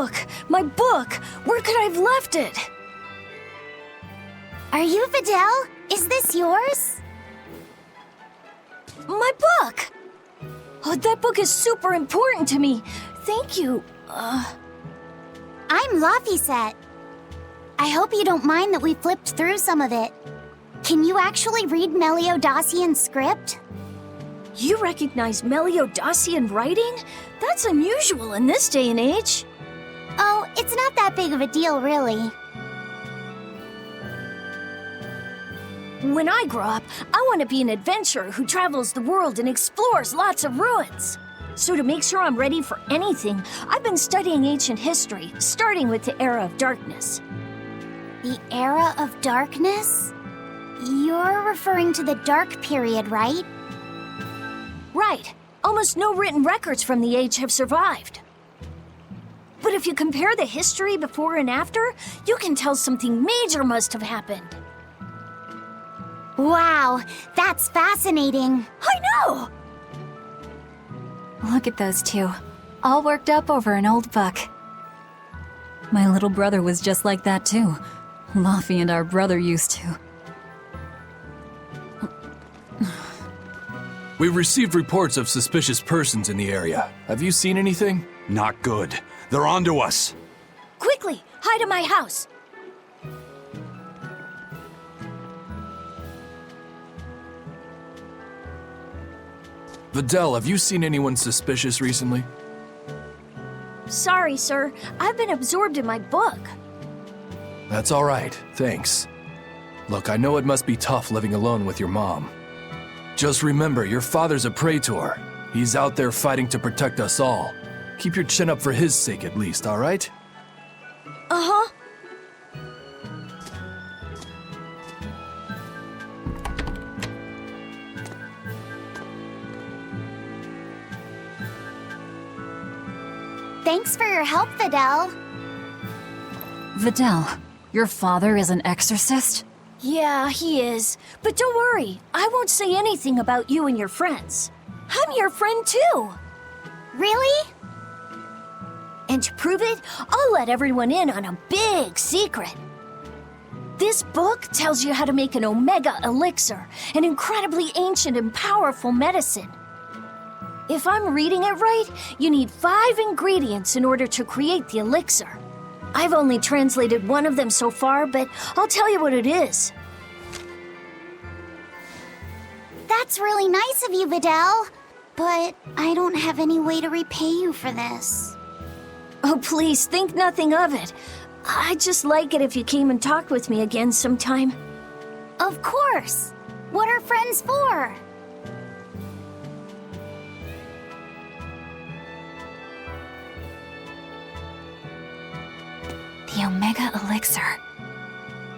book! My book! Where could I have left it? Are you Videl? Is this yours? My book! Oh, that book is super important to me. Thank you. I'm Laphicet. I hope you don't mind that we flipped through some of it. Can you actually read Meliodacian script? You recognize Meliodacian writing? That's unusual in this day and age. Oh, it's not that big of a deal, really. When I grow up, I want to be an adventurer who travels the world and explores lots of ruins. So to make sure I'm ready for anything, I've been studying ancient history, starting with the Era of Darkness. The Era of Darkness? You're referring to the Dark Period, right? Right. Almost no written records from the age have survived. But if you compare the history before and after, you can tell something major must have happened. Wow, that's fascinating. I know! Look at those two, all worked up over an old book. My little brother was just like that too. Laffy and our brother used to. We've received reports of suspicious persons in the area. Have you seen anything? Not good. They're onto us. Quickly, hide in my house. Videl, have you seen anyone suspicious recently? Sorry, sir. I've been absorbed in my book. That's all right, thanks. Look, I know it must be tough living alone with your mom. Just remember, your father's a praetor. He's out there fighting to protect us all. Keep your chin up for his sake at least, all right? Uh-huh. Thanks for your help, Videl. Videl, your father is an exorcist? Yeah, he is. But don't worry, I won't say anything about you and your friends. I'm your friend too. Really? And to prove it, I'll let everyone in on a big secret. This book tells you how to make an Omega Elixir, an incredibly ancient and powerful medicine. If I'm reading it right, you need 5 ingredients in order to create the elixir. I've only translated one of them so far, but I'll tell you what it is. That's really nice of you, Videl. But I don't have any way to repay you for this. Oh, please, think nothing of it. I'd just like it if you came and talked with me again sometime. Of course. What are friends for? The Omega Elixir.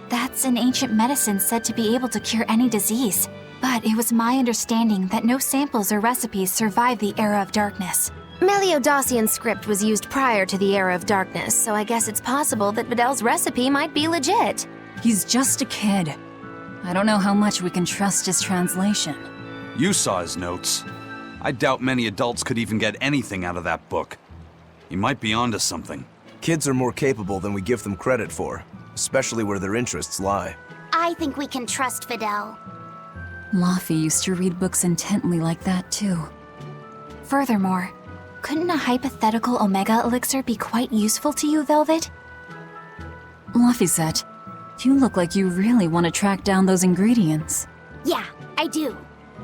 That's an ancient medicine said to be able to cure any disease. But it was my understanding that no samples or recipes survived the Era of Darkness. Meliodacian script was used prior to the Era of Darkness, so I guess it's possible that Videl's recipe might be legit. He's just a kid. I don't know how much we can trust his translation. You saw his notes. I doubt many adults could even get anything out of that book. He might be onto something. Kids are more capable than we give them credit for, especially where their interests lie. I think we can trust Videl. Laffy used to read books intently like that too. Furthermore, couldn't a hypothetical Omega Elixir be quite useful to you, Velvet? Laphicet, you look like you really want to track down those ingredients. Yeah, I do.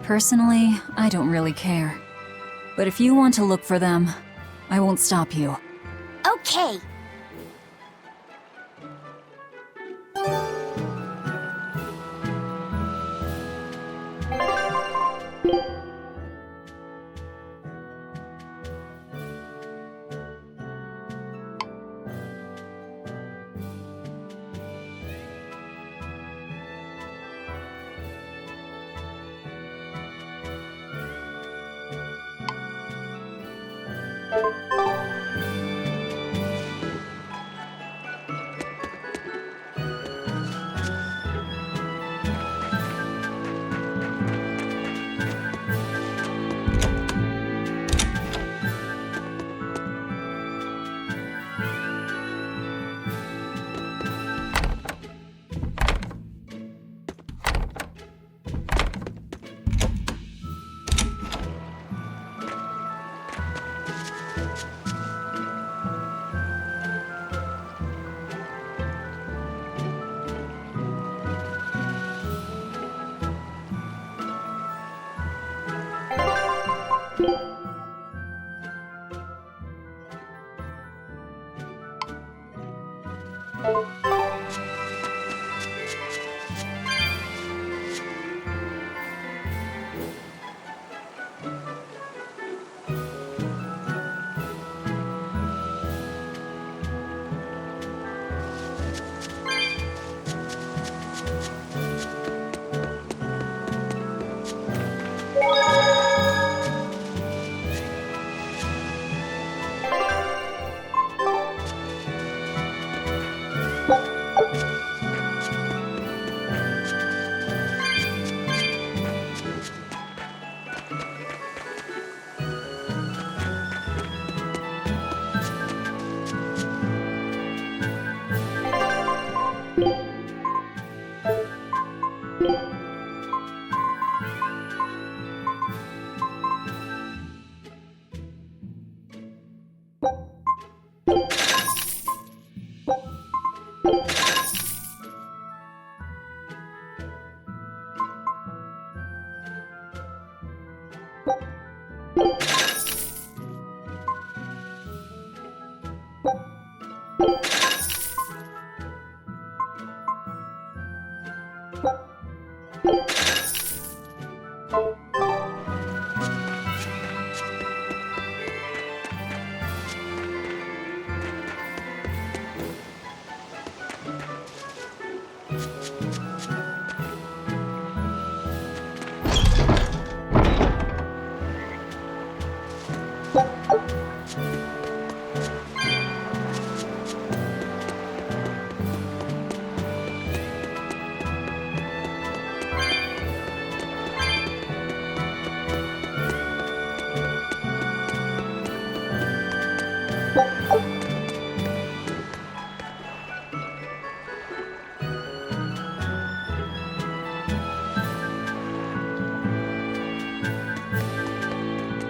Personally, I don't really care. But if you want to look for them, I won't stop you. Okay.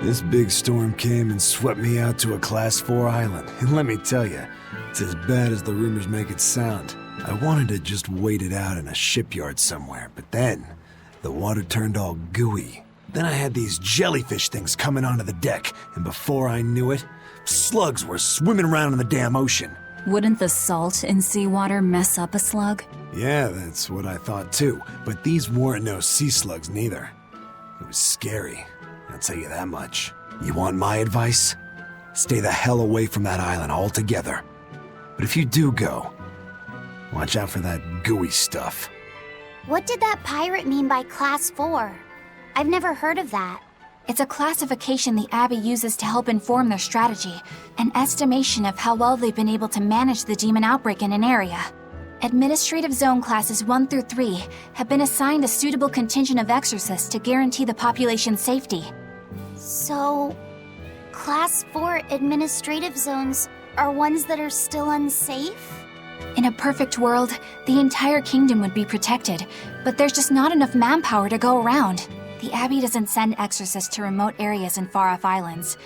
This big storm came and swept me out to a Class 4 island, and let me tell you, it's as bad as the rumors make it sound. I wanted to just wait it out in a shipyard somewhere, but then the water turned all gooey. Then I had these jellyfish things coming onto the deck, and before I knew it, slugs were swimming around in the damn ocean. Wouldn't the salt in seawater mess up a slug? Yeah, that's what I thought too, but these weren't no sea slugs neither. It was scary, I'll tell you that much. You want my advice? Stay the hell away from that island altogether. But if you do go, watch out for that gooey stuff. What did that pirate mean by Class 4? I've never heard of that. It's a classification the Abbey uses to help inform their strategy, an estimation of how well they've been able to manage the demon outbreak in an area. Administrative Zone Classes 1 through 3 have been assigned a suitable contingent of exorcists to guarantee the population's safety. So, Class 4 administrative zones are ones that are still unsafe? In a perfect world, the entire kingdom would be protected, but there's just not enough manpower to go around. The Abbey doesn't send exorcists to remote areas and far-off islands.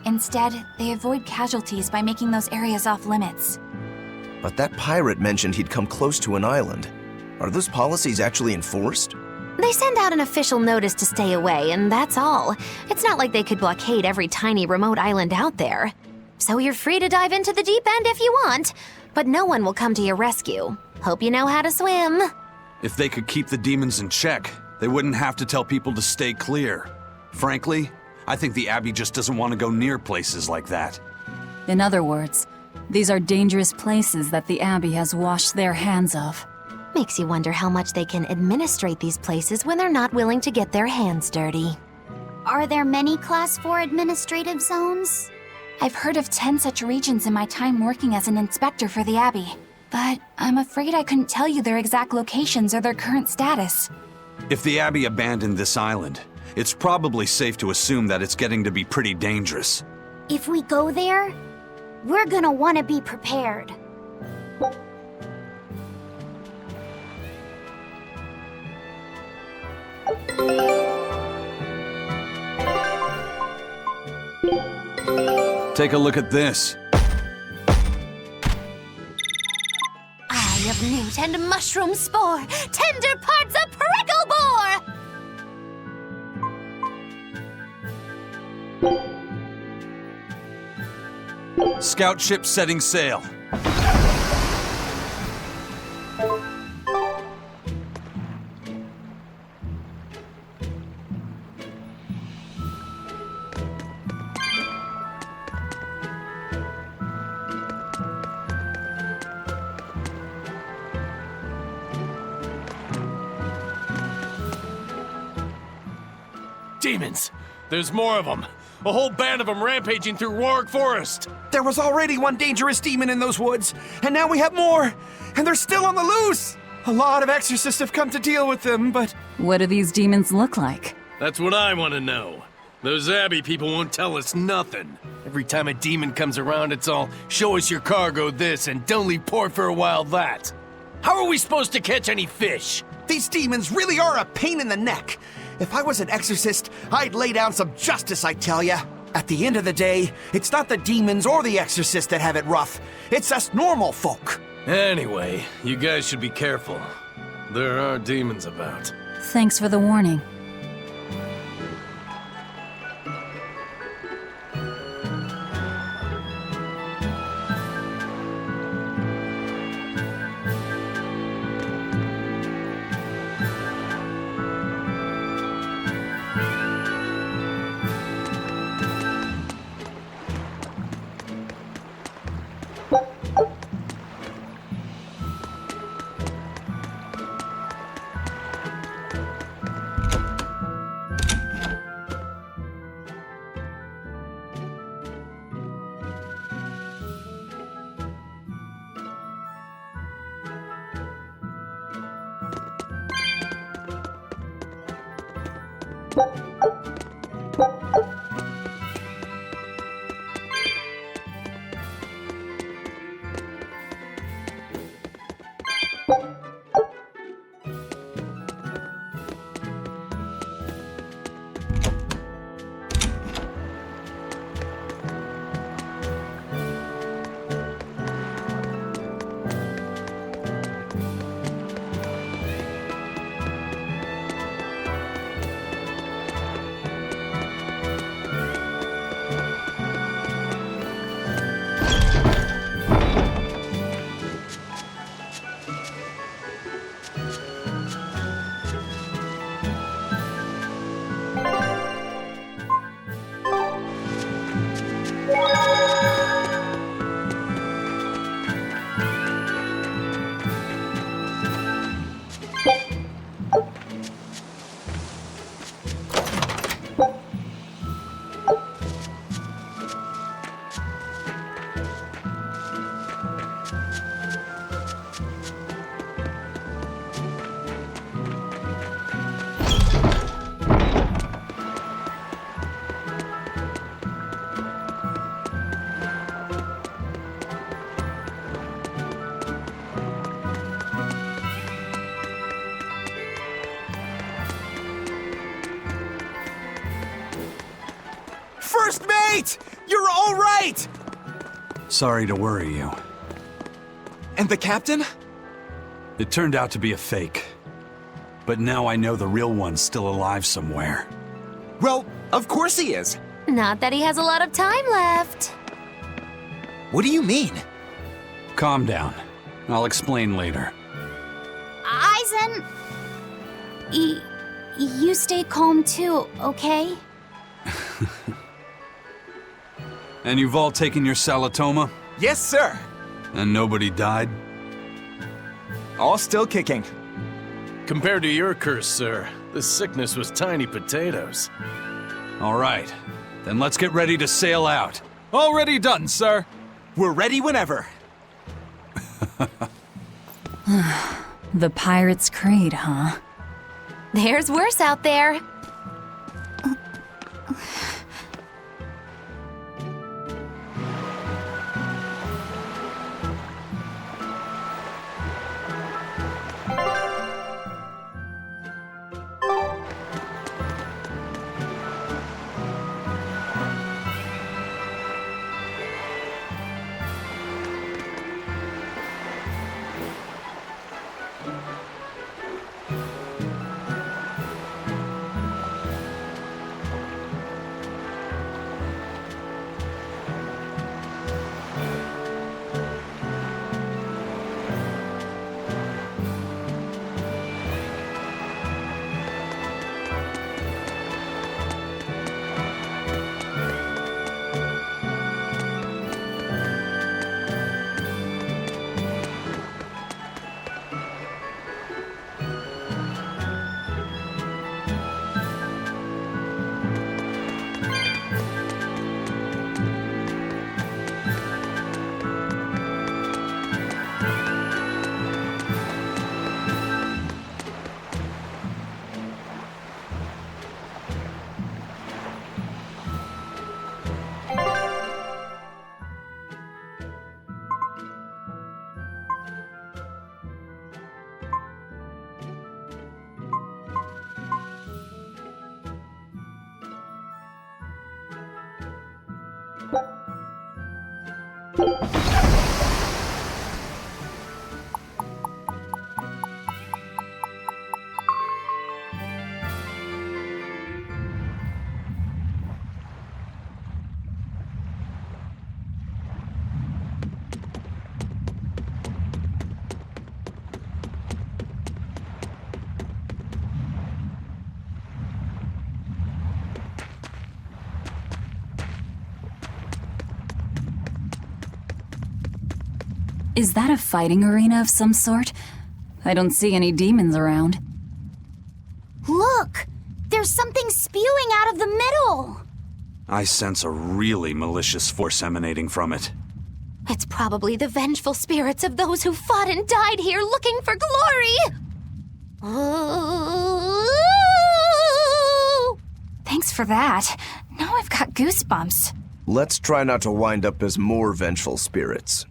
Instead, they avoid casualties by making those areas off-limits. But that pirate mentioned he'd come close to an island. Are those policies actually enforced? They send out an official notice to stay away, and that's all. It's not like they could blockade every tiny remote island out there. So you're free to dive into the deep end if you want, but no one will come to your rescue. Hope you know how to swim. If they could keep the demons in check, they wouldn't have to tell people to stay clear. Frankly, I think the Abbey just doesn't want to go near places like that. In other words, these are dangerous places that the Abbey has washed their hands of. Makes you wonder how much they can administrate these places when they're not willing to get their hands dirty. Are there many Class 4 administrative zones? I've heard of 10 such regions in my time working as an inspector for the Abbey, but I'm afraid I couldn't tell you their exact locations or their current status. If the Abbey abandoned this island, it's probably safe to assume that it's getting to be pretty dangerous. If we go there, we're gonna want to be prepared. Take a look at this. Eye of newt and mushroom spore, tender parts of prickle boar! Scout ship setting sail. Demons! There's more of them! A whole band of them rampaging through Roark Forest! There was already one dangerous demon in those woods, and now we have more! And they're still on the loose! A lot of exorcists have come to deal with them, but... What do these demons look like? That's what I want to know. Those Abbey people won't tell us nothing. Every time a demon comes around, it's all, show us your cargo this, and don't leave port for a while that. How are we supposed to catch any fish? These demons really are a pain in the neck. If I was an exorcist, I'd lay down some justice, I tell ya. At the end of the day, it's not the demons or the exorcists that have it rough. It's us normal folk. Anyway, you guys should be careful. There are demons about. Thanks for the warning. First mate! You're all right! Sorry to worry you. And the captain? It turned out to be a fake. But now I know the real one's still alive somewhere. Well, of course he is. Not that he has a lot of time left. What do you mean? Calm down. I'll explain later. Aizen... You stay calm too, okay? And you've all taken your Salatoma? Yes, sir. And nobody died? All still kicking. Compared to your curse, sir, this sickness was tiny potatoes. All right. Then let's get ready to sail out. Already done, sir. We're ready whenever. The Pirate's Creed, huh? There's worse out there. Is that a fighting arena of some sort? I don't see any demons around. Look! There's something spewing out of the middle! I sense a really malicious force emanating from it. It's probably the vengeful spirits of those who fought and died here looking for glory! Thanks for that. Now I've got goosebumps. Let's try not to wind up as more vengeful spirits.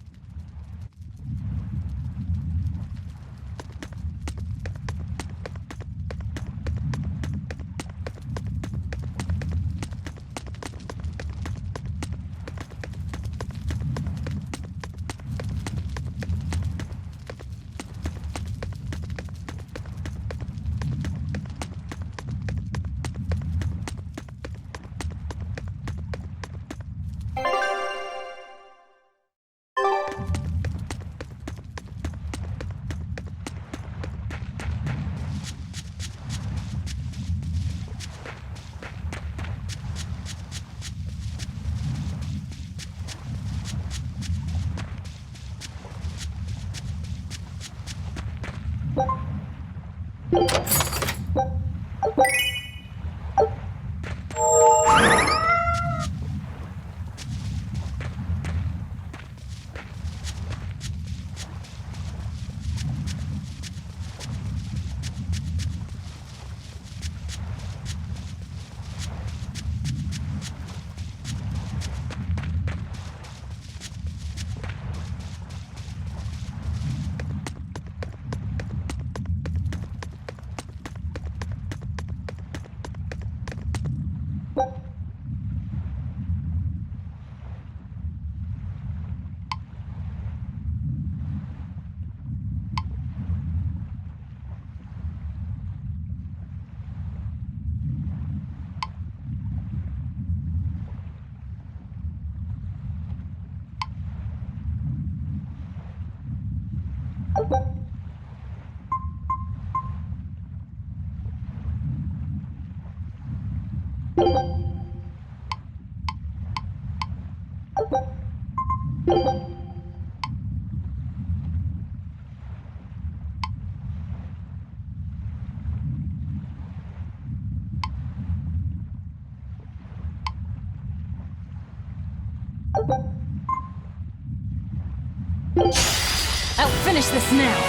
I'll finish this now.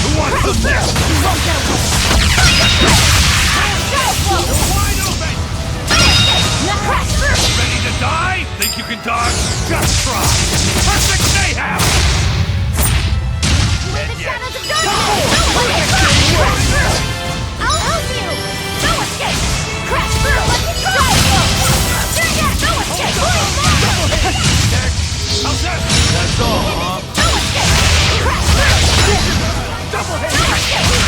Who wants the nest? Wide open! Ready to die? Think you can dodge? Just try! Perfect mayhem! I'll help you! No escape! Crash through! No escape! How's that? That's all, huh? No escape! Crash through! Double hit! No escape!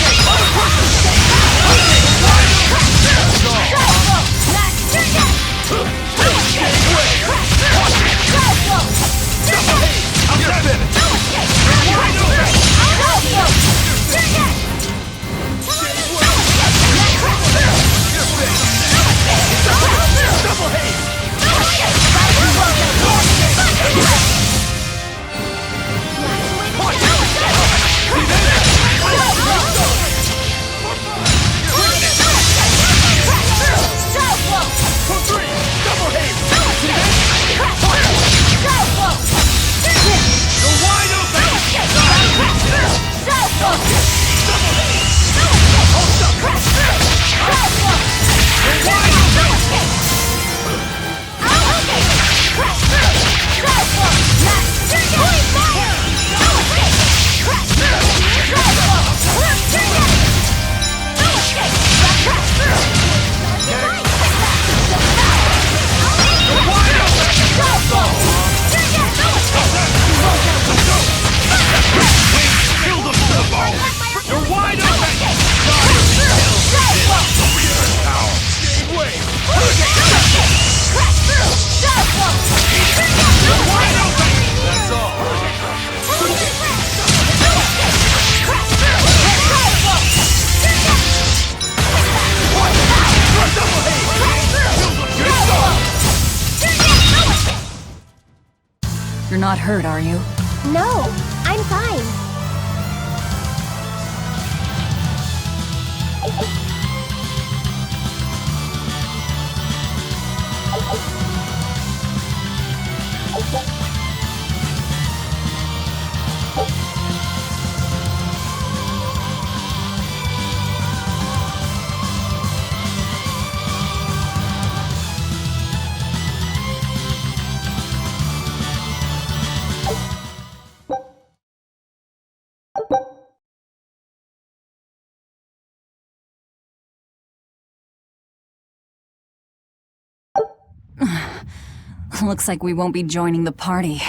You're not hurt, are you? No, I'm fine. Looks like we won't be joining the party.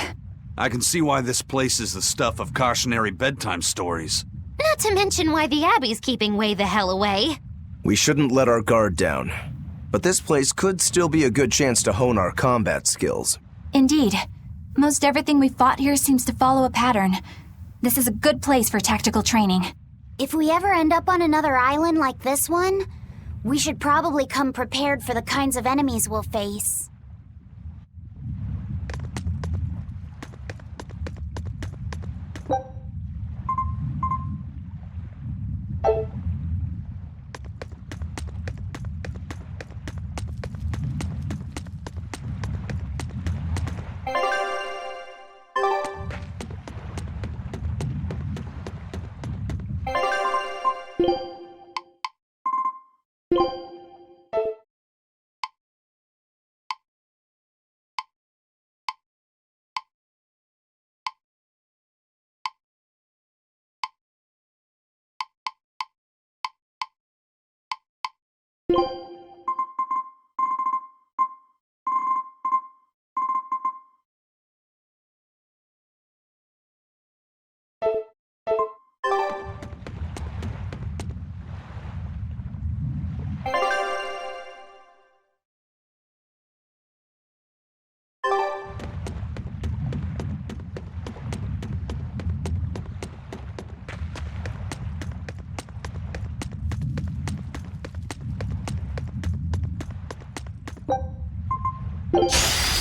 I can see why this place is the stuff of cautionary bedtime stories. Not to mention why the Abbey's keeping way the hell away. We shouldn't let our guard down. But this place could still be a good chance to hone our combat skills. Indeed. Most everything we fought here seems to follow a pattern. This is a good place for tactical training. If we ever end up on another island like this one, we should probably come prepared for the kinds of enemies we'll face.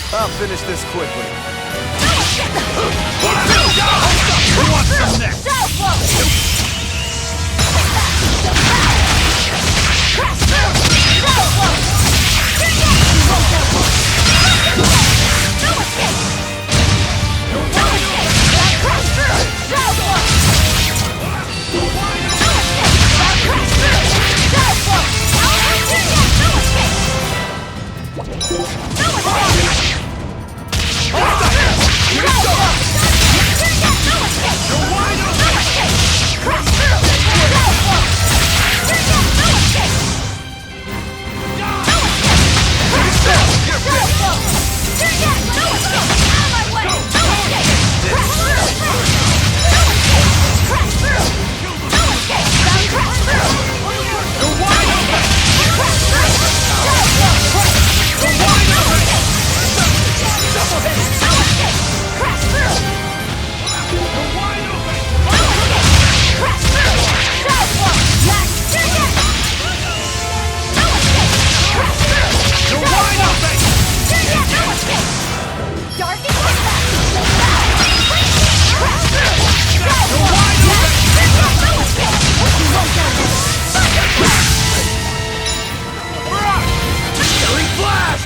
I'll finish this quickly. Who wants some next?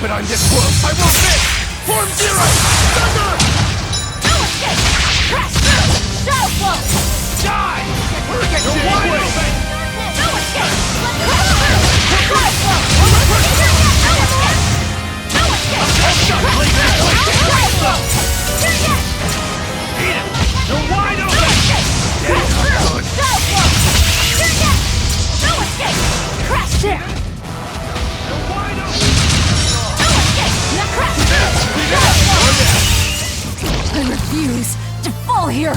But I'm this close, I won't miss! Form zero! Thunder! No escape! Crash through! Shadow flow! Die! Hurricane no wide open! No escape! Crash through! Shadow flow! No escape! No escape! Shadow flow! Eat it! No wide open! Crash through! Shadow flow! No escape! Crash there! No wide open! I refuse to fall here!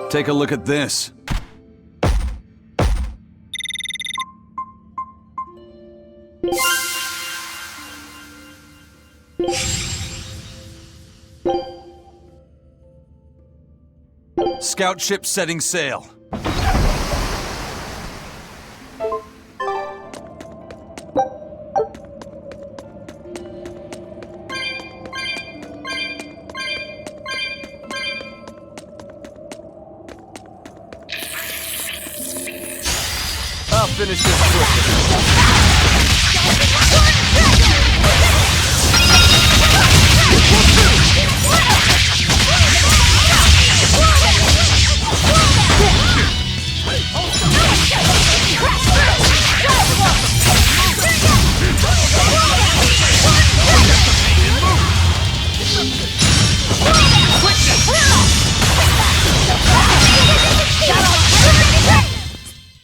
Take a look at this. Scout ship setting sail. I'll finish this quickly.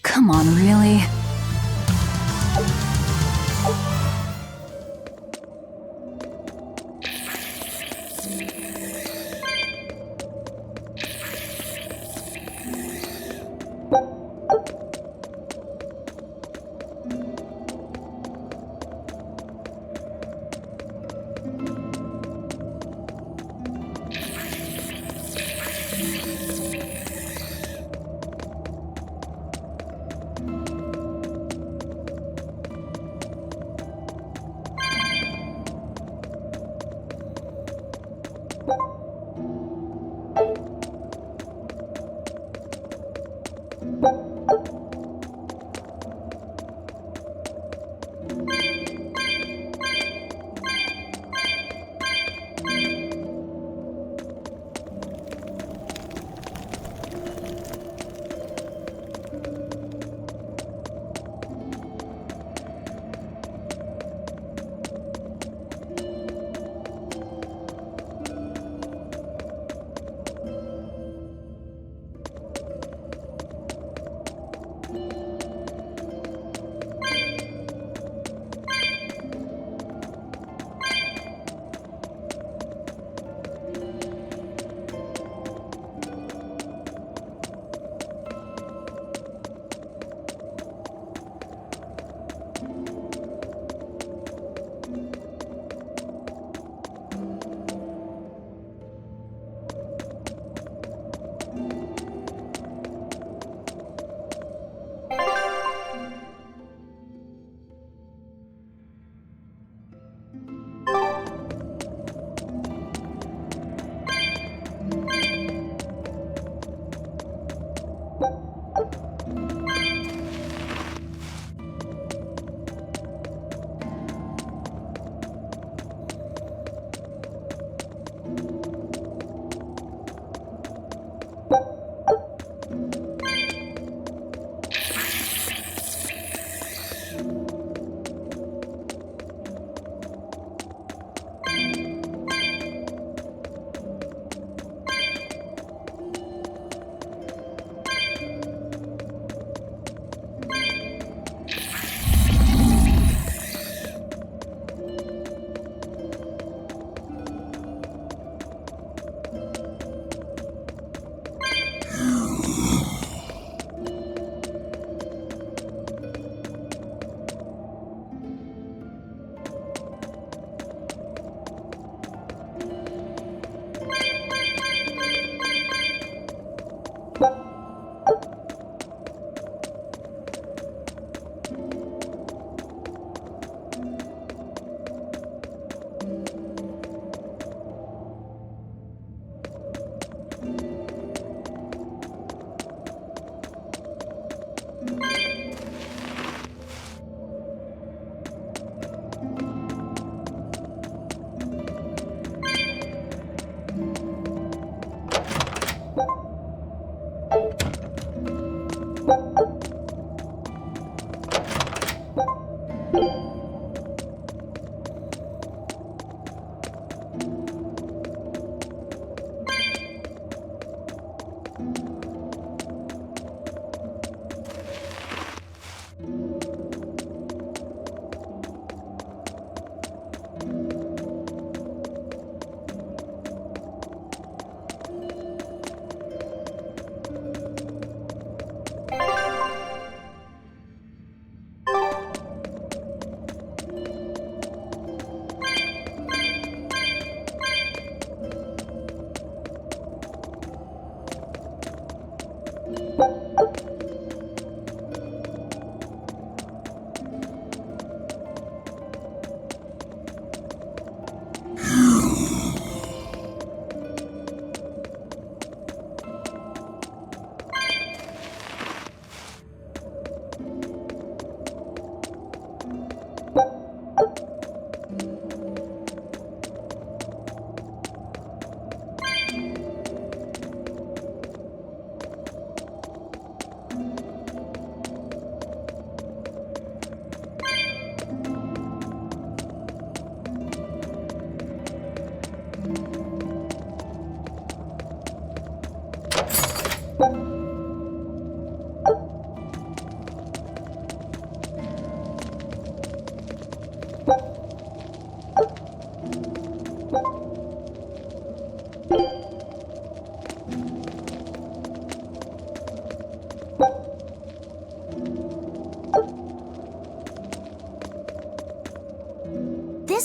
Come on, really?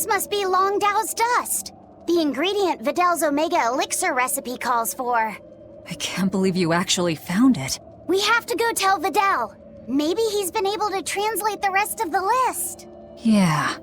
This must be Longdow's dust. The ingredient Vidal's Omega Elixir recipe calls for. I can't believe you actually found it. We have to go tell Vidal. Maybe he's been able to translate the rest of the list. Yeah.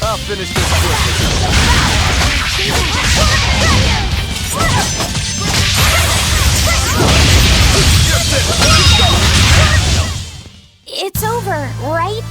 I'll finish this quickly. It's over, right?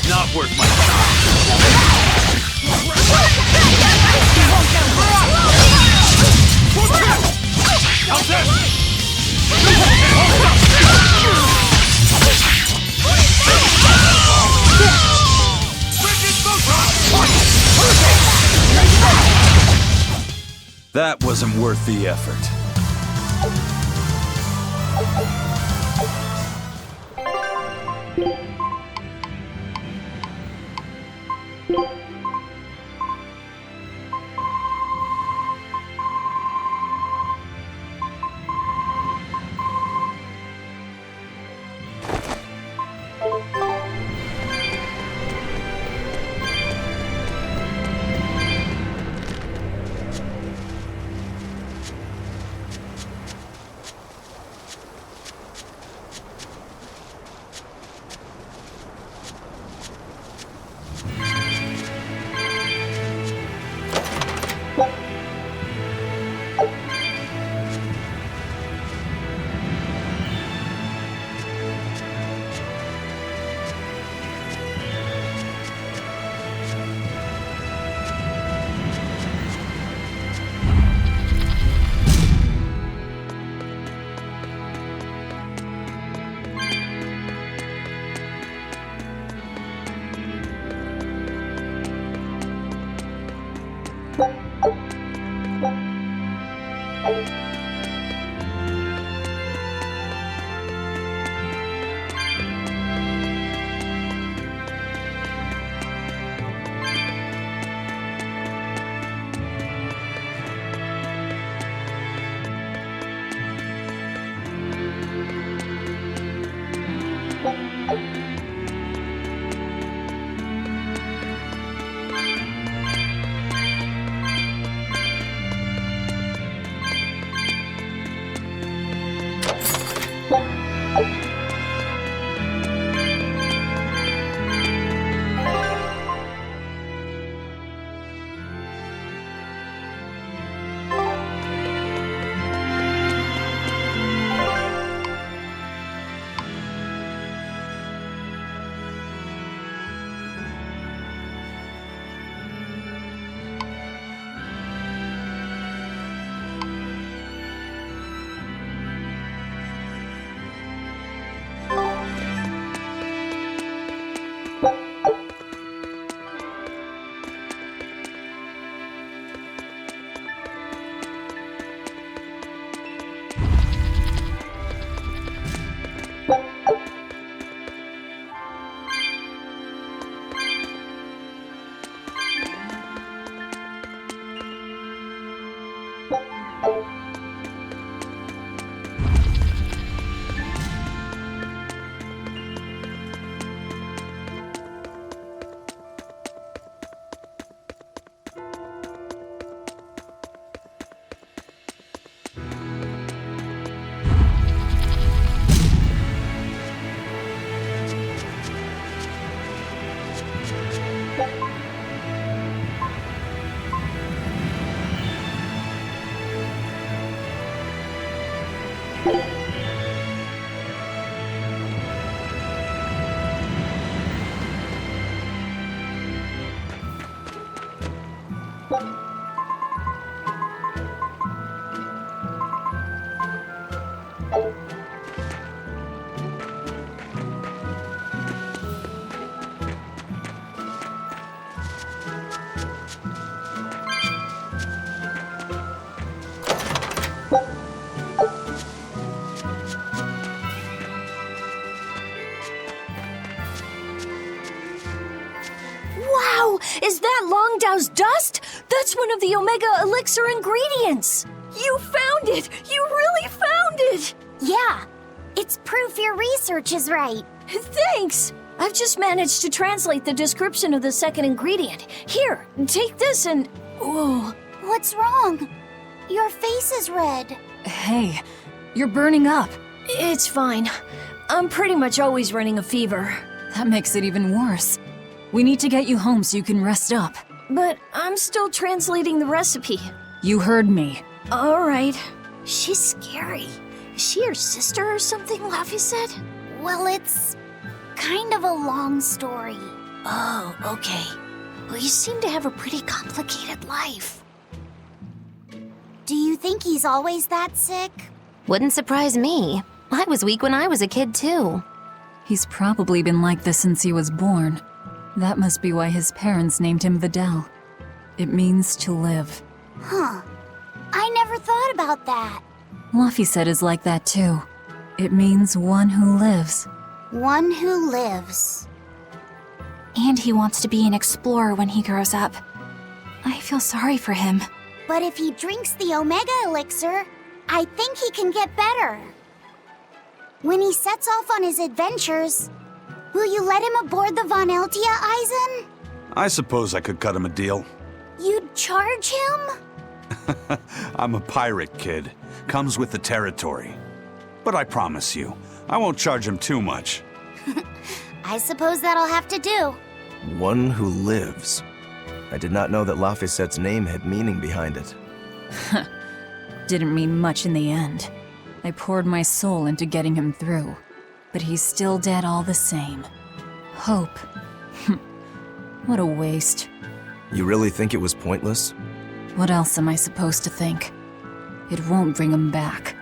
Not worth my time. How's that? That wasn't worth the effort. Wow! Is that Longdow's dust? That's one of the Omega Elixir ingredients! You found it! You really found it! Yeah, it's proof your research is right. Thanks! I've just managed to translate the description of the second ingredient. Here, take this and... Whoa. What's wrong? Your face is red. Hey, you're burning up. It's fine. I'm pretty much always running a fever. That makes it even worse. We need to get you home so you can rest up. But I'm still translating the recipe. You heard me. All right. She's scary. Is she your sister or something, Laffy said? Well, it's kind of a long story. Oh, okay. Well, you seem to have a pretty complicated life. Do you think he's always that sick? Wouldn't surprise me. I was weak when I was a kid, too. He's probably been like this since he was born. That must be why his parents named him Vidal. It means to live. Huh. I never thought about that. Laffy said is like that too. It means one who lives. One who lives. And he wants to be an explorer when he grows up. I feel sorry for him. But if he drinks the Omega Elixir, I think he can get better. When he sets off on his adventures, will you let him aboard the Von Eltia, Eisen? I suppose I could cut him a deal. You'd charge him? I'm a pirate, kid. Comes with the territory. But I promise you, I won't charge him too much. I suppose that'll have to do. One who lives. I did not know that Lafisette's name had meaning behind it. Didn't mean much in the end. I poured my soul into getting him through. But he's still dead all the same. Hope. What a waste. You really think it was pointless? What else am I supposed to think? It won't bring him back.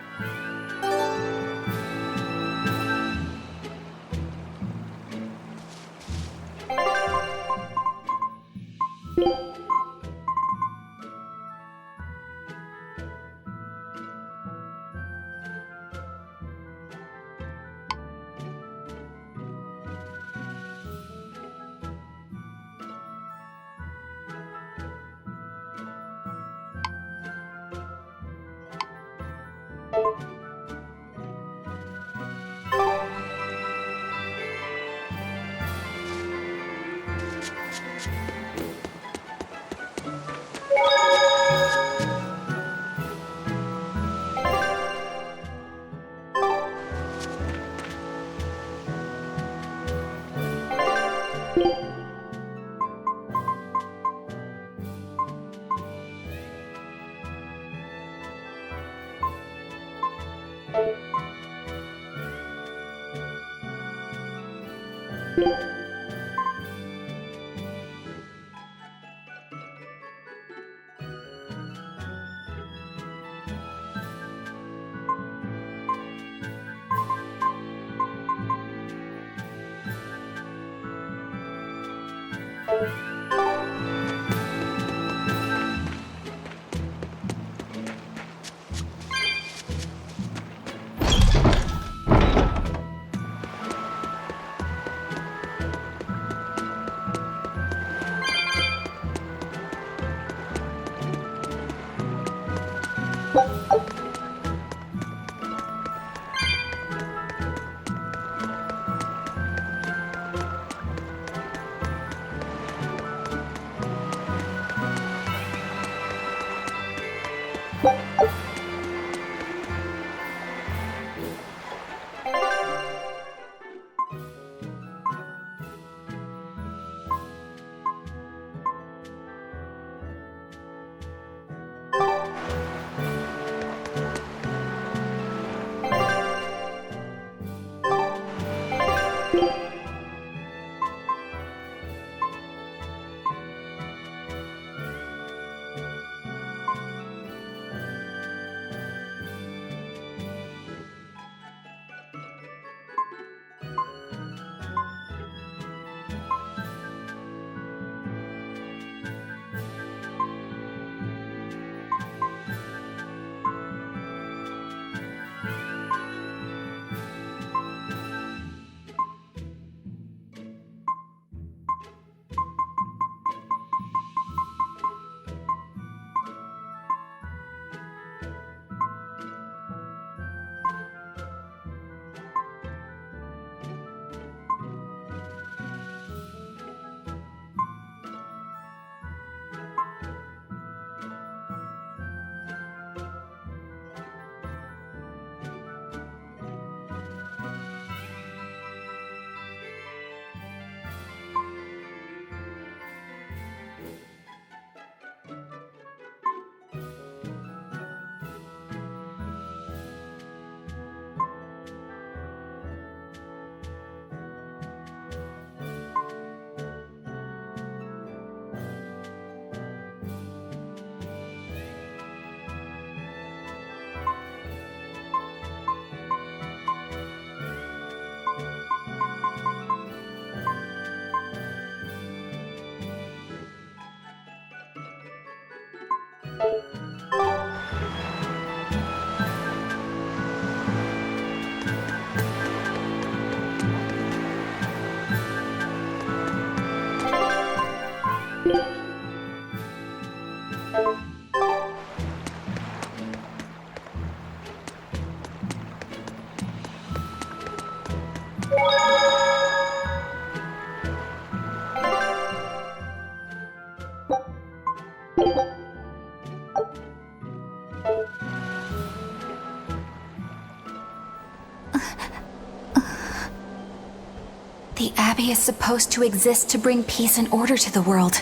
The Abbey is supposed to exist to bring peace and order to the world.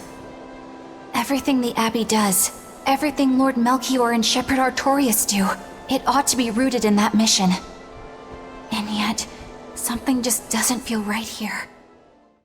Everything the Abbey does, everything Lord Melchior and Shepherd Artorius do, it ought to be rooted in that mission. And yet, something just doesn't feel right here.